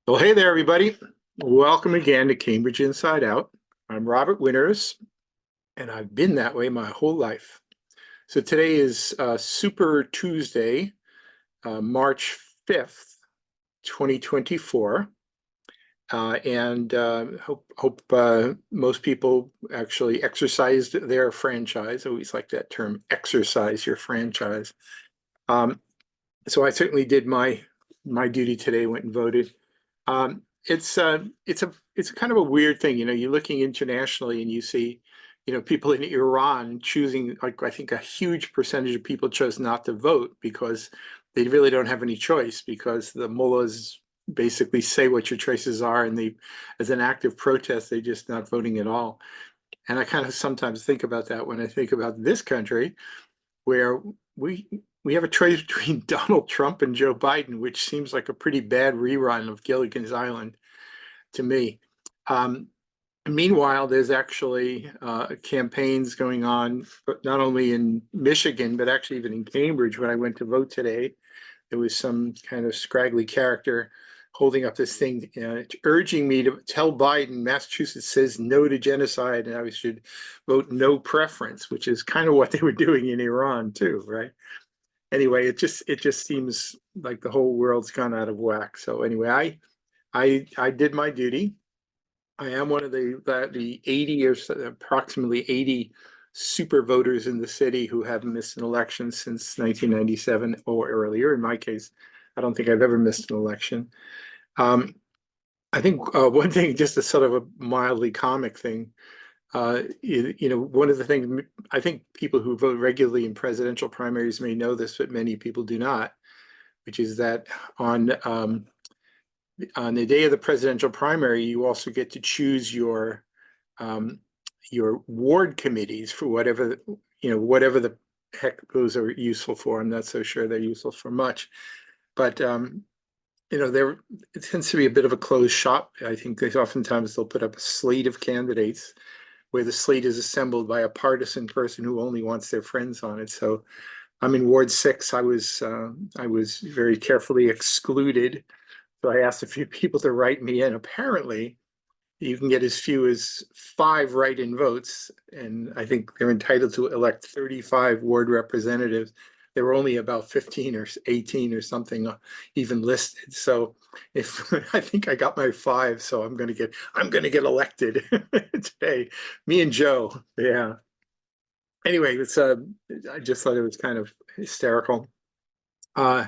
Well, hey there, everybody. Welcome again to Cambridge Inside Out. I'm Robert Winters, and I've been that way my whole life. So today is Super Tuesday, March 5th, 2024. And hope most people actually exercised their franchise. I always like that term, exercise your franchise. So I certainly did my duty today, went and voted. It's kind of a weird thing, you're looking internationally and you see, people in Iran choosing, like, I think a huge percentage of people chose not to vote because they really don't have any choice, because the mullahs basically say what your choices are, and they, as an act of protest, they're just not voting at all. And I kind of sometimes think about that when I think about this country, where we we have a choice between Donald Trump and Joe Biden, which seems like a pretty bad rerun of Gilligan's Island to me. Um, Meanwhile, there's actually campaigns going on, but not only in Michigan, but actually even in Cambridge. When I went to vote today, there was some kind of scraggly character holding up this thing, urging me to tell Biden Massachusetts says no to genocide, and I should vote no preference, which is kind of what they were doing in Iran too, right? Anyway, it just seems like the whole world's gone out of whack. So anyway, I did my duty. I am one of the 80 or so, approximately 80 super voters in the city who haven't missed an election since 1997 or earlier. In my case, I don't think I've ever missed an election. Um, I think one thing, just a sort of a mildly comic thing, one of the things, I think people who vote regularly in presidential primaries may know this, but many people do not, which is that on the day of the presidential primary, you also get to choose um, your ward committees for whatever the heck those are useful for. I'm not so sure they're useful for much, but there it tends to be a bit of a closed shop. I think oftentimes they'll put up a slate of candidates where the slate is assembled by a partisan person who only wants their friends on it. So I'm in Ward 6. I was very carefully excluded. So I asked a few people to write me in. Apparently, you can get as few as 5 write-in votes, and I think they're entitled to elect 35 ward representatives. There were only about 15 or 18 or something even listed. So if I think I got my 5, so I'm going to get elected today. Me and Joe, yeah. Anyway, I just thought it was kind of hysterical. Uh,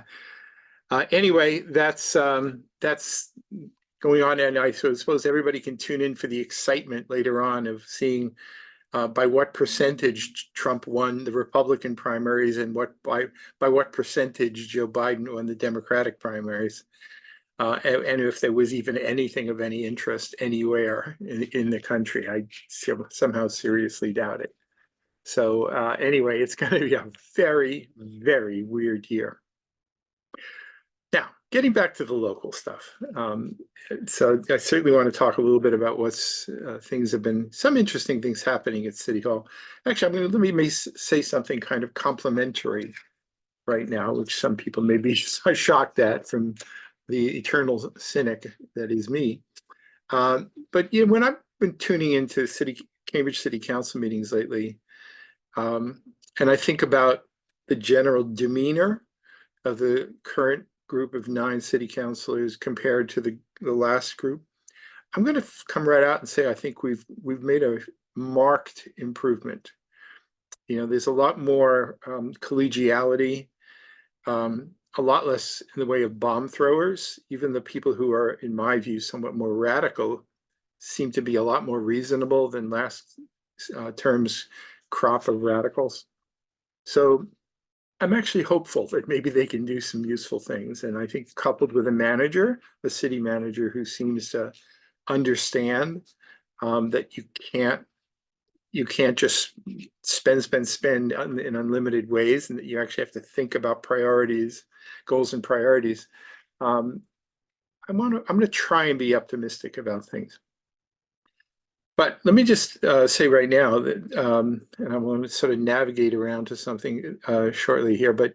anyway, that's going on, and I suppose everybody can tune in for the excitement later on of seeing by what percentage Trump won the Republican primaries, and by what percentage Joe Biden won the Democratic primaries, and if there was even anything of any interest anywhere in the country. I somehow seriously doubt it. So anyway, it's going to be a very, very weird year. Now, getting back to the local stuff. So I certainly want to talk a little bit about what's things have been, some interesting things happening at City Hall. Actually, let me say something kind of complimentary right now, which some people may be shocked at, from the eternal cynic that is me. But when I've been tuning into Cambridge City Council meetings lately, and I think about the general demeanor of the current group of 9 city councilors compared to the last group, I'm going to come right out and say I think we've made a marked improvement. There's a lot more collegiality, a lot less in the way of bomb throwers. Even the people who are, in my view, somewhat more radical seem to be a lot more reasonable than last term's crop of radicals. So I'm actually hopeful that maybe they can do some useful things. And I think, coupled with a city manager who seems to understand that you can't just spend in unlimited ways, and that you actually have to think about priorities, goals and priorities. I'm going to try and be optimistic about things. But let me just say right now that, and I want to sort of navigate around to something shortly here, but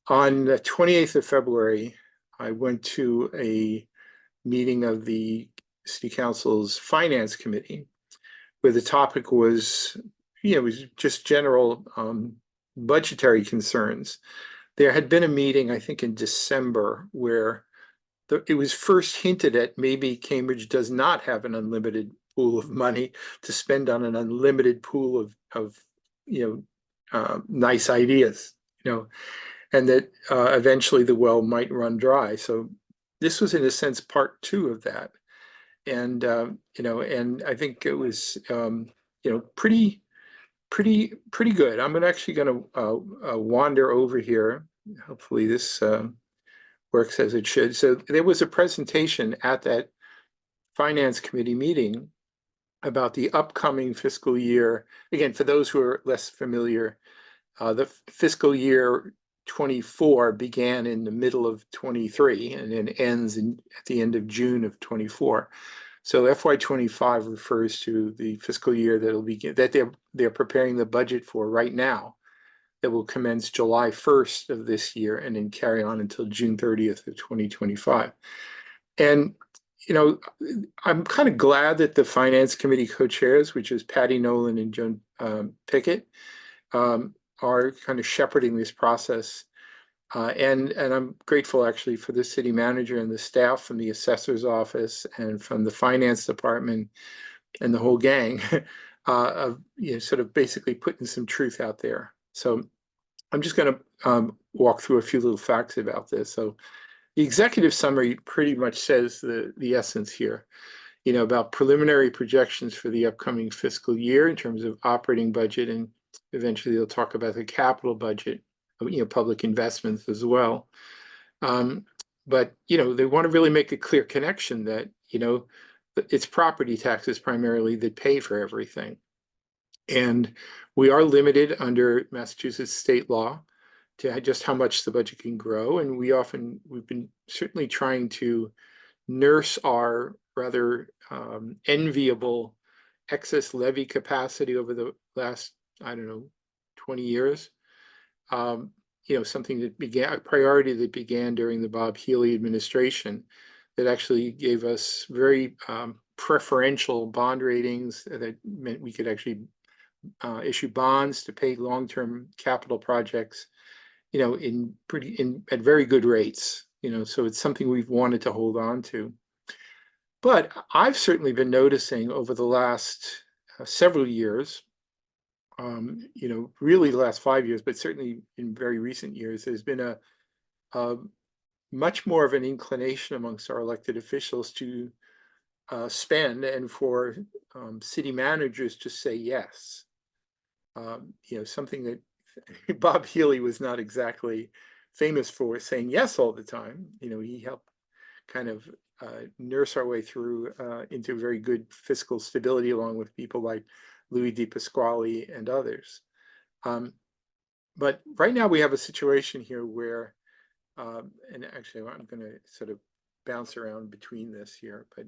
on the 28th of February, I went to a meeting of the City Council's Finance Committee, where the topic was, it was just general budgetary concerns. There had been a meeting, I think, in December where it was first hinted at maybe Cambridge does not have an unlimited pool of money to spend on an unlimited pool of nice ideas, and that eventually the well might run dry. So this was, in a sense, part two of that. And, and I think it was, pretty good. I'm actually going to wander over here. Hopefully this works as it should. So there was a presentation at that Finance Committee meeting about the upcoming fiscal year. Again, for those who are less familiar, the fiscal year 24 began in the middle of 23 and then ends at the end of June of 24. So FY25 refers to the fiscal year that'll begin, that they're preparing the budget for right now, that will commence July 1st of this year and then carry on until June 30th of 2025. And I'm kind of glad that the Finance Committee co-chairs, which is Patty Nolan and Joan Pickett, are kind of shepherding this process. And I'm grateful actually for the city manager and the staff from the assessor's office and from the finance department and the whole gang of sort of basically putting some truth out there. So I'm just going to walk through a few little facts about this. So the executive summary pretty much says the essence here, about preliminary projections for the upcoming fiscal year in terms of operating budget, and eventually they'll talk about the capital budget, public investments as well. But, they want to really make a clear connection that, it's property taxes primarily that pay for everything. And we are limited under Massachusetts state law to just how much the budget can grow. And we've been certainly trying to nurse our rather enviable excess levy capacity over the last, 20 years. Something that began, a priority that began during the Bob Healy administration, that actually gave us very preferential bond ratings that meant we could actually issue bonds to pay long-term capital projects, at very good rates. So it's something we've wanted to hold on to. But I've certainly been noticing over the last several years, really the last 5 years, but certainly in very recent years, there's been a much more of an inclination amongst our elected officials to spend, and for city managers to say yes. Something that Bob Healy was not exactly famous for, saying yes all the time. He helped kind of nurse our way through into very good fiscal stability, along with people like Louis DePasquale and others. But right now we have a situation here where, and actually I'm going to sort of bounce around between this here, but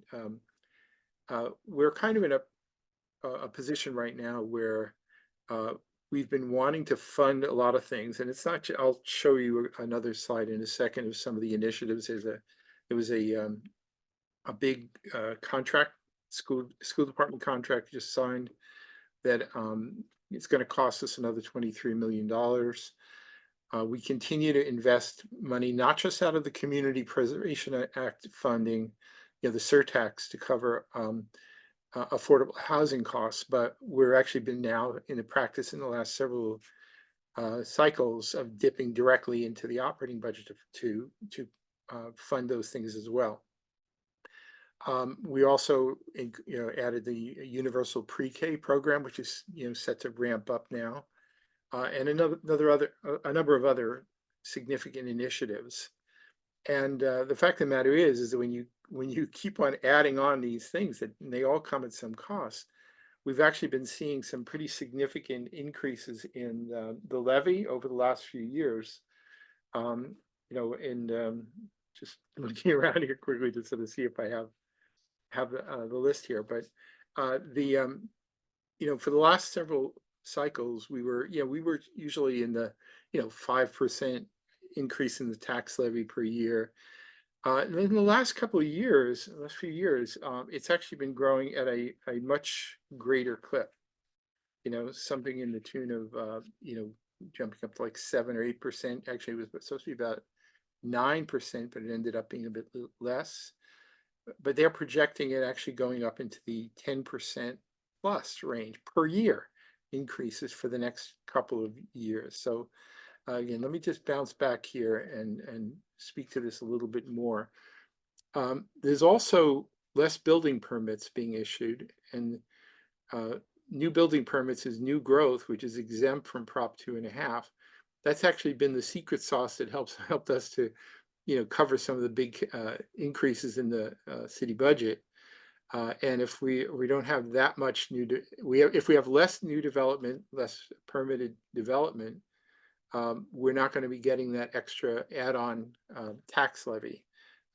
we're kind of in a position right now where we've been wanting to fund a lot of things, and it's not. I'll show you another slide in a second of some of the initiatives. There was a big contract, school department contract just signed that it's going to cost us another $23 million. We continue to invest money, not just out of the Community Preservation Act funding, the surtax to cover affordable housing costs, but we're actually been now in the practice in the last several cycles of dipping directly into the operating budget to fund those things as well. We also, added the universal pre-K program, which is set to ramp up now, and a number of other significant initiatives. And the fact of the matter is that when you keep on adding on these things, that they all come at some cost, we've actually been seeing some pretty significant increases in the levy over the last few years. Just looking around here quickly to sort of see if I have the list here, but for the last several cycles, we were usually in the 5% increase in the tax levy per year. In the last couple of years, last few years, it's actually been growing at a much greater clip. Something in the tune of jumping up to like 7 or 8%. Actually, it was supposed to be about 9%, but it ended up being a bit less. But they're projecting it actually going up into the 10% plus range per year increases for the next couple of years. So again, let me just bounce back here and speak to this a little bit more. There's also less building permits being issued, and new building permits is new growth, which is exempt from Prop 2.5. That's actually been the secret sauce that helped us to cover some of the big increases in the city budget. And if we don't have that much if we have less new development, less permitted development, we're not going to be getting that extra add-on tax levy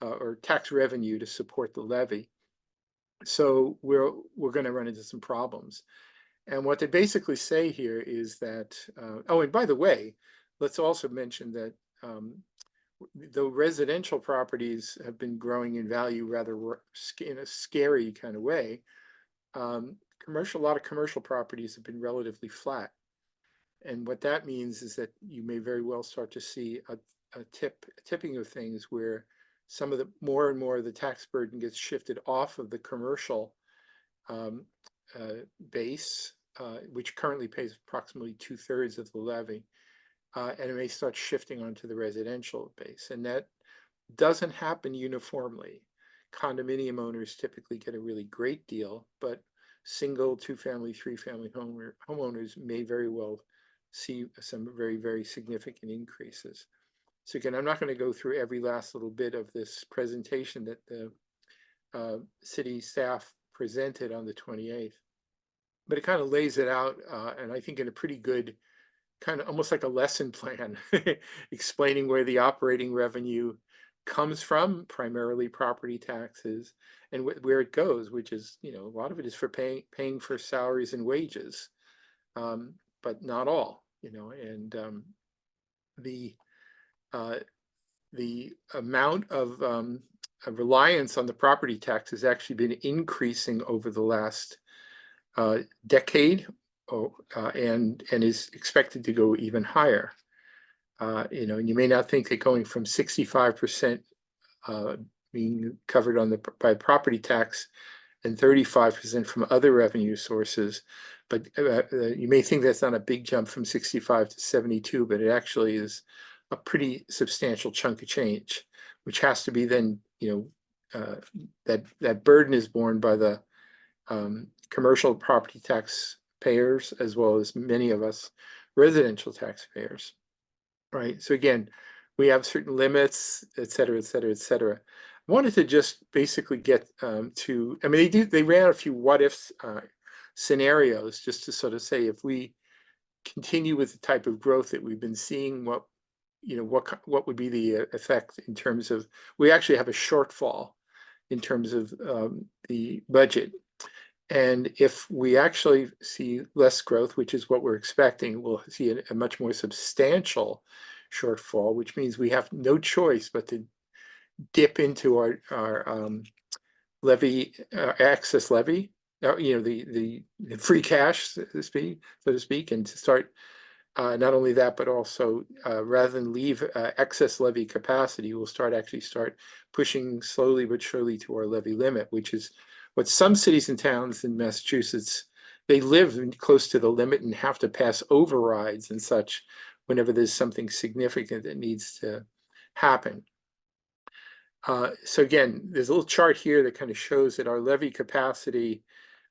or tax revenue to support the levy. So we're going to run into some problems. And what they basically say here is that, oh, and by the way, let's also mention that though residential properties have been growing in value rather in a scary kind of way, a lot of commercial properties have been relatively flat. And what that means is that you may very well start to see a tipping of things where some of the more and more of the tax burden gets shifted off of the commercial base, which currently pays approximately 2/3 of the levy. And it may start shifting onto the residential base. And that doesn't happen uniformly. Condominium owners typically get a really great deal, but single, two-family, three-family homeowners may very well see some very, very significant increases. So again, I'm not going to go through every last little bit of this presentation that the city staff presented on the 28th, but it kind of lays it out, and I think in a pretty good, kind of almost like a lesson plan, explaining where the operating revenue comes from, primarily property taxes, and where it goes, which is, a lot of it is for paying for salaries and wages, but not all, and the amount of reliance on the property tax has actually been increasing over the last decade, and is expected to go even higher. And you may not think that going from 65% being covered by property tax and 35% from other revenue sources, but you may think that's not a big jump from 65 to 72, but it actually is a pretty substantial chunk of change, which has to be then, that burden is borne by the commercial property tax payers, as well as many of us residential taxpayers, right? So again, we have certain limits, et cetera, et cetera, et cetera. I wanted to just basically get they ran a few what if scenarios just to sort of say, if we continue with the type of growth that we've been seeing, what would be the effect in terms of, we actually have a shortfall in terms of the budget. And if we actually see less growth, which is what we're expecting, we'll see a much more substantial shortfall, which means we have no choice but to dip into our levy, excess levy, the free cash, so to speak, and to start not only that, but also rather than leave excess levy capacity, we'll start pushing slowly but surely to our levy limit, which is what some cities and towns in Massachusetts, they live close to the limit and have to pass overrides and such whenever there's something significant that needs to happen. So again, there's a little chart here that kind of shows that our levy capacity,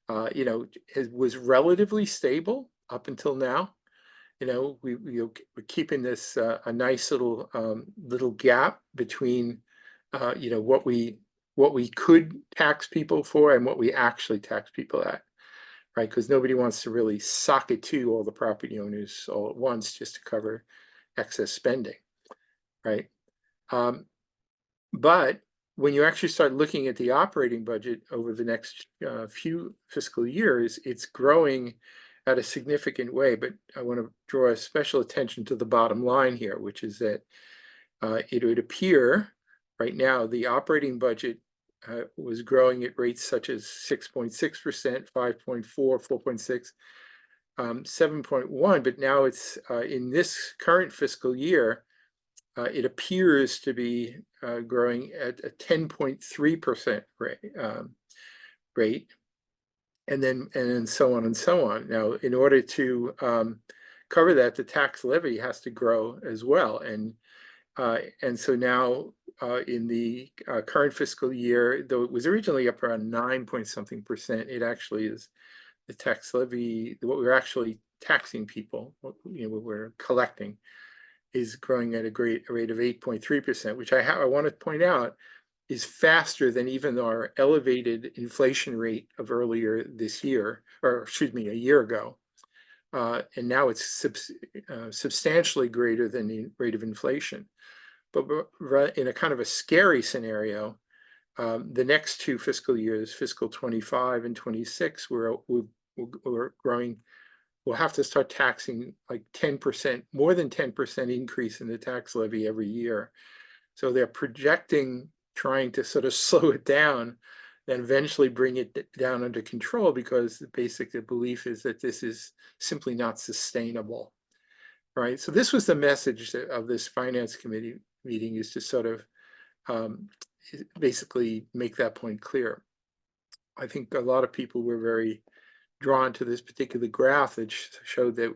was relatively stable up until now. We're keeping this a nice little gap between, what we could tax people for and what we actually tax people at, right? Because nobody wants to really sock it to all the property owners all at once just to cover excess spending, right? But when you actually start looking at the operating budget over the next few fiscal years, it's growing at a significant way. But I want to draw a special attention to the bottom line here, which is that it would appear, right now, the operating budget was growing at rates such as 6.6%, 5.4, 4.6, 7.1, but now it's in this current fiscal year, it appears to be growing at a 10.3% rate, and then so on and so on. Now, in order to cover that, the tax levy has to grow as well, and so now in the current fiscal year, though it was originally up around 9 point something percent, it actually is the tax levy, what we're actually taxing people, what we're collecting, is growing at a rate of 8.3%, which I want to point out is faster than even our elevated inflation rate of earlier this year, or excuse me, a year ago. And now it's substantially greater than the rate of inflation. But in a kind of a scary scenario, the next 2 fiscal years, fiscal 25 and 26, we're growing. We'll have to start taxing like 10%, more than 10% increase in the tax levy every year. So they're projecting, trying to sort of slow it down and eventually bring it down under control, because the belief is that this is simply not sustainable, right? So this was the message of this finance committee meeting, is to sort of basically make that point clear. I think a lot of people were very drawn to this particular graph that showed that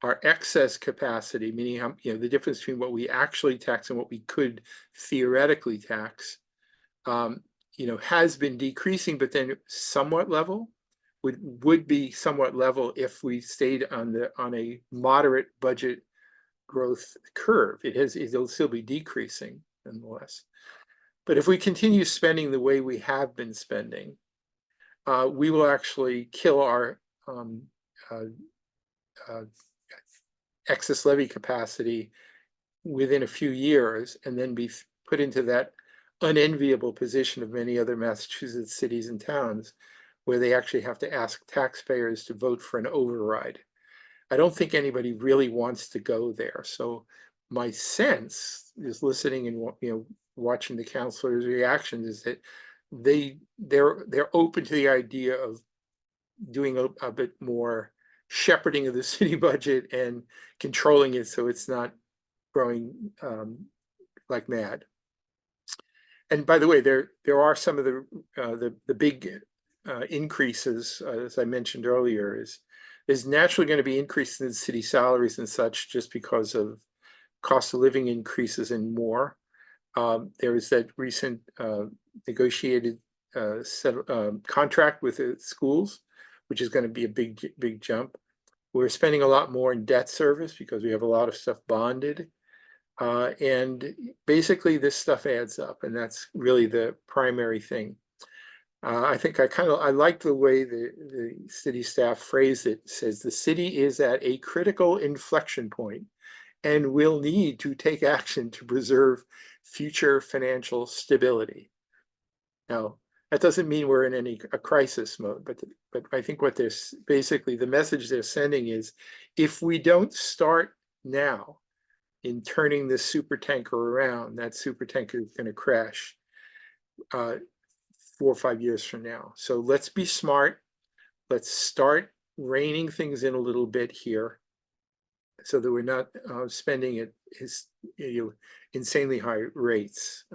our excess capacity, meaning the difference between what we actually tax and what we could theoretically tax, has been decreasing, but then somewhat level, would be somewhat level if we stayed on a moderate budget growth curve. It'll still be decreasing nonetheless. But if we continue spending the way we have been spending, we will actually kill our excess levy capacity within a few years, and then be put into that unenviable position of many other Massachusetts cities and towns, where they actually have to ask taxpayers to vote for an override. I don't think anybody really wants to go there. So my sense is, listening and watching the councillors' reactions, is that they're open to the idea of doing a bit more shepherding of the city budget and controlling it so it's not growing like mad. And by the way, there are some of the big increases, as I mentioned earlier, is naturally going to be increases in city salaries and such, just because of cost of living increases and more. There was that recent negotiated contract with the schools, which is going to be a big jump. We're spending a lot more in debt service because we have a lot of stuff bonded. And basically this stuff adds up, and that's really the primary thing. I think I like the way the city staff phrased it. It says the city is at a critical inflection point and will need to take action to preserve future financial stability. Now, that doesn't mean we're in a crisis mode, but I think what basically the message they're sending is, if we don't start now in turning this super tanker around, that super tanker is going to crash 4 or 5 years from now. So let's be smart. Let's start reining things in a little bit here, so that we're not spending at insanely high rates.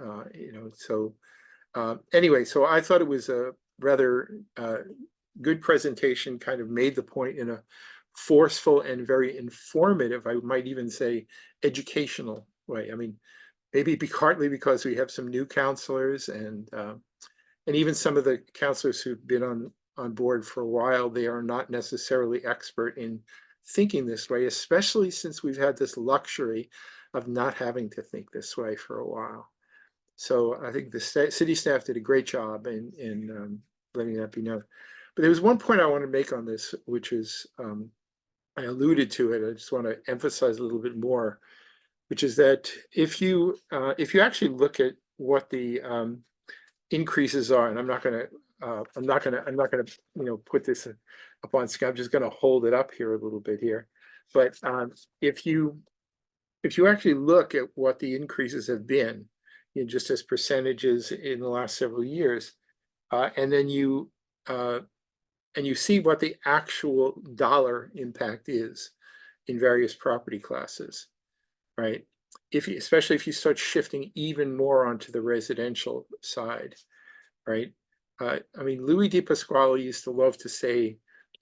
Anyway, so I thought it was a rather good presentation, kind of made the point in a forceful and very informative, I might even say educational way. I mean, maybe partly because we have some new councillors, and even some of the councillors who've been on board for a while, they are not necessarily expert in thinking this way, especially since we've had this luxury of not having to think this way for a while. So I think the city staff did a great job in letting that be known. But there was one point I want to make on this, which is, I alluded to it, I just want to emphasize a little bit more, which is that if you actually look at what the increases are, and I'm not going to put this up on screen. I'm just going to hold it up here a little bit here. But if you actually look at what the increases have been, just as percentages in the last several years. And then you see what the actual dollar impact is in various property classes, right? Especially if you start shifting even more onto the residential side, right? I mean, Louis Di Pasquale used to love to say,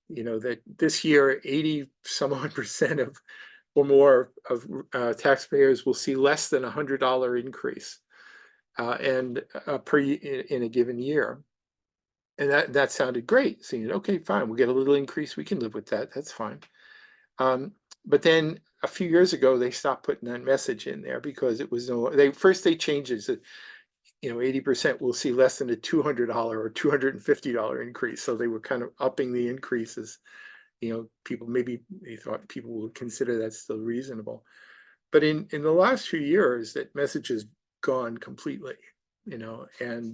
that this year 80 some odd percent of or more of taxpayers will see less than $100 increase and in a given year. And that sounded great. So, okay, fine, we'll get a little increase. We can live with that. That's fine. But then a few years ago, they stopped putting that message in there because it was they changed it. So, 80% will see less than a $200 or $250 increase. So they were kind of upping the increases. They thought people would consider that still reasonable. But in the last few years, that message has gone completely, and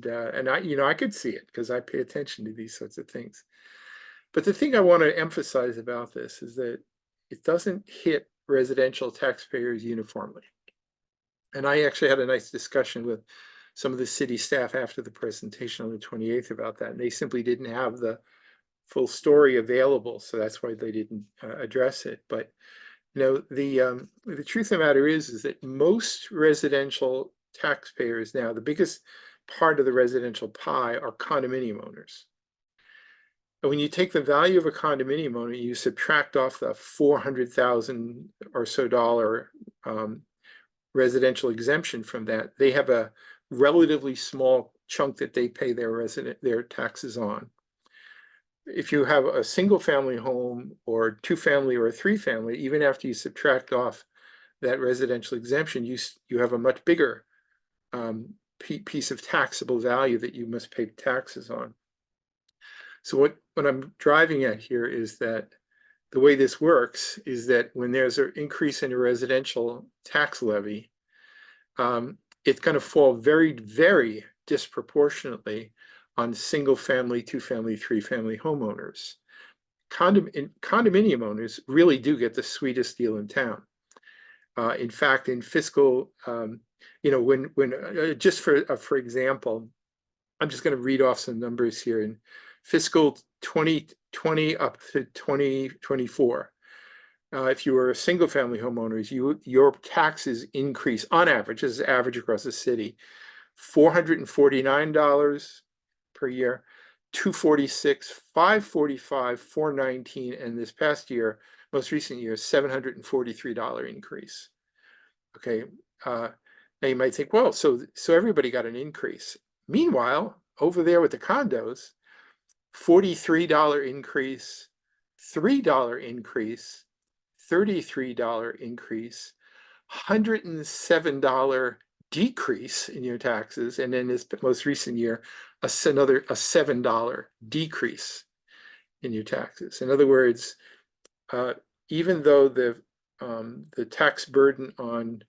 I could see it because I pay attention to these sorts of things. But the thing I want to emphasize about this is that it doesn't hit residential taxpayers uniformly. And I actually had a nice discussion with some of the city staff after the presentation on the 28th about that. And they simply didn't have the full story available. So that's why they didn't address it. But, the truth of the matter is that most residential taxpayers now, the biggest part of the residential pie are condominium owners. And when you take the value of a condominium owner, you subtract off the $400,000 or so residential exemption from that, they have a relatively small chunk that they pay their taxes on. If you have a single family home or 2-family or a 3-family, even after you subtract off that residential exemption, you have a much bigger piece of taxable value that you must pay taxes on. So what I'm driving at here is that the way this works is that when there's an increase in a residential tax levy, it's going to fall very, very disproportionately on single family, 2-family, 3-family homeowners. Condominium owners really do get the sweetest deal in town. In fact, in fiscal, just for example, I'm just going to read off some numbers here. In fiscal 2020 up to 2024, if you were a single family homeowner, your taxes increase on average, this is average across the city, $449 per year, $246, $545, $419, and this past year, most recent year, $743 increase. Okay, now you might think, well, so everybody got an increase. Meanwhile, over there with the condos, $43 increase, $3 increase, $33 increase, $107 decrease in your taxes, and then this most recent year, a $7 decrease in your taxes. In other words, even though the tax burden on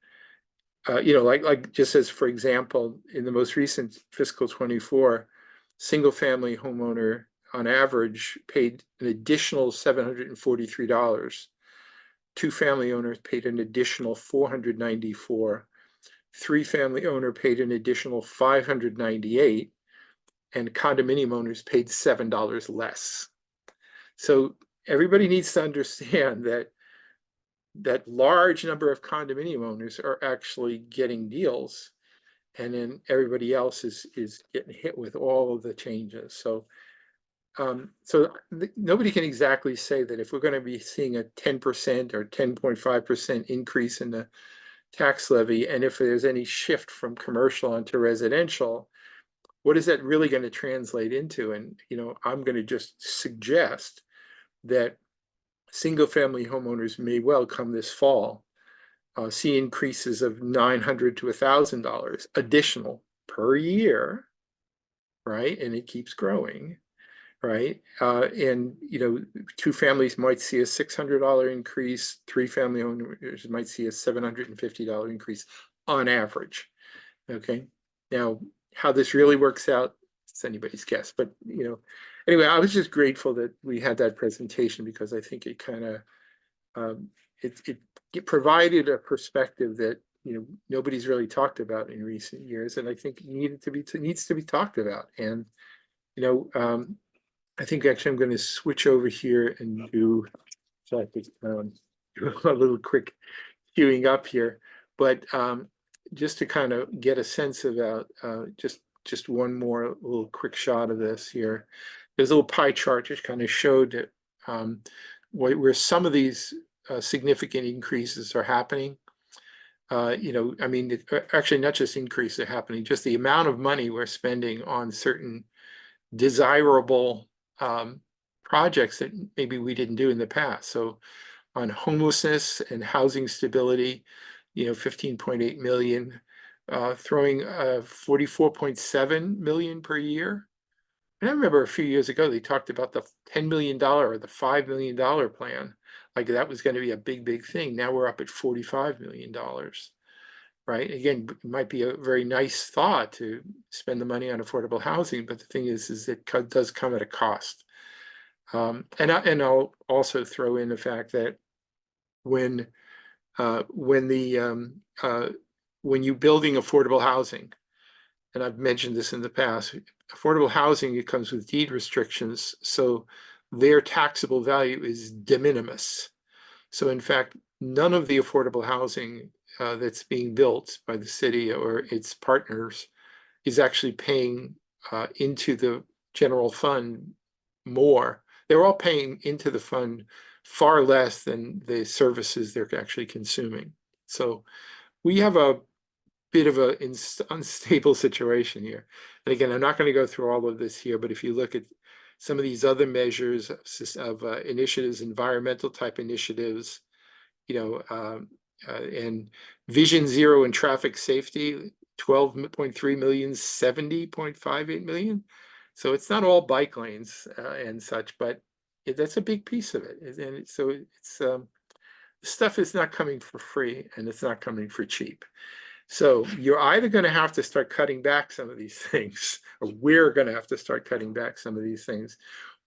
like just as for example, in the most recent fiscal 24, single family homeowner on average paid an additional $743. 2-family owners paid an additional $494. 3-family owner paid an additional $598, and condominium owners paid $7 less. So everybody needs to understand that large number of condominium owners are actually getting deals, and then everybody else is getting hit with all of the changes. So nobody can exactly say that if we're going to be seeing a 10% or 10.5% increase in the tax levy, and if there's any shift from commercial onto residential, what is that really going to translate into? And I'm going to just suggest that single family homeowners may well come this fall see increases of $900 to $1,000 additional per year, right? And it keeps growing, right? And 2 families might see a $600 increase, 3-family owners might see a $750 increase on average. Okay, now how this really works out, it's anybody's guess. But anyway, I was just grateful that we had that presentation because I think it kind of it provided a perspective that nobody's really talked about in recent years, and I think needs to be talked about. And I think actually I'm going to switch over here and do a little quick queuing up here, but just to kind of get a sense about just one more little quick shot of this here. There's a little pie chart just kind of showed that where some of these significant increases are happening. I mean, actually not just increases are happening, just the amount of money we're spending on certain desirable projects that maybe we didn't do in the past. So on homelessness and housing stability, 15.8 million, throwing 44.7 million per year. And I remember a few years ago, they talked about the $10 million or the $5 million plan. Like that was going to be a big thing. Now we're up at $45 million, right? Again, it might be a very nice thought to spend the money on affordable housing, but the thing is it does come at a cost. And I'll also throw in the fact that when you're building affordable housing, and I've mentioned this in the past, affordable housing, it comes with deed restrictions, so their taxable value is de minimis. So in fact, none of the affordable housing that's being built by the city or its partners is actually paying into the general fund more. They're all paying into the fund far less than the services they're actually consuming. So we have a bit of an unstable situation here. And again, I'm not going to go through all of this here, but if you look at some of these other measures of initiatives, environmental type initiatives, and Vision Zero and traffic safety, 12.3 million, 70.58 million. So it's not all bike lanes and such, but that's a big piece of it. And so it's stuff is not coming for free, and it's not coming for cheap. So you're either going to have to start cutting back some of these things, or we're going to have to start cutting back some of these things,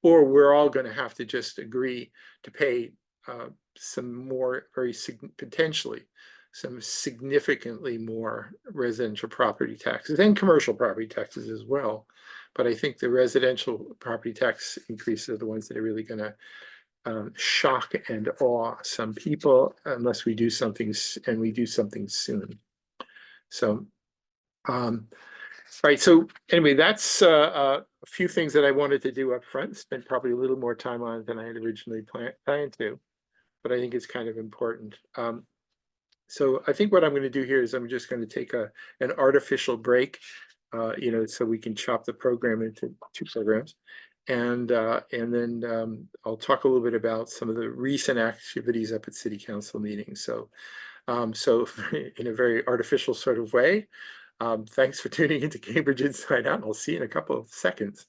or we're all going to have to just agree to pay some more, potentially some significantly more residential property taxes and commercial property taxes as well. But I think the residential property tax increases are the ones that are really going to shock and awe some people, unless we do something, and we do something soon. So, right. So anyway, that's a few things that I wanted to do up front. Spent probably a little more time on it than I had originally planned to, but I think it's kind of important. So I think what I'm going to do here is I'm just going to take an artificial break, so we can chop the program into 2 programs. And then I'll talk a little bit about some of the recent activities up at City Council meetings. So in a very artificial sort of way, thanks for tuning into Cambridge InsideOut. I'll see you in a couple of seconds.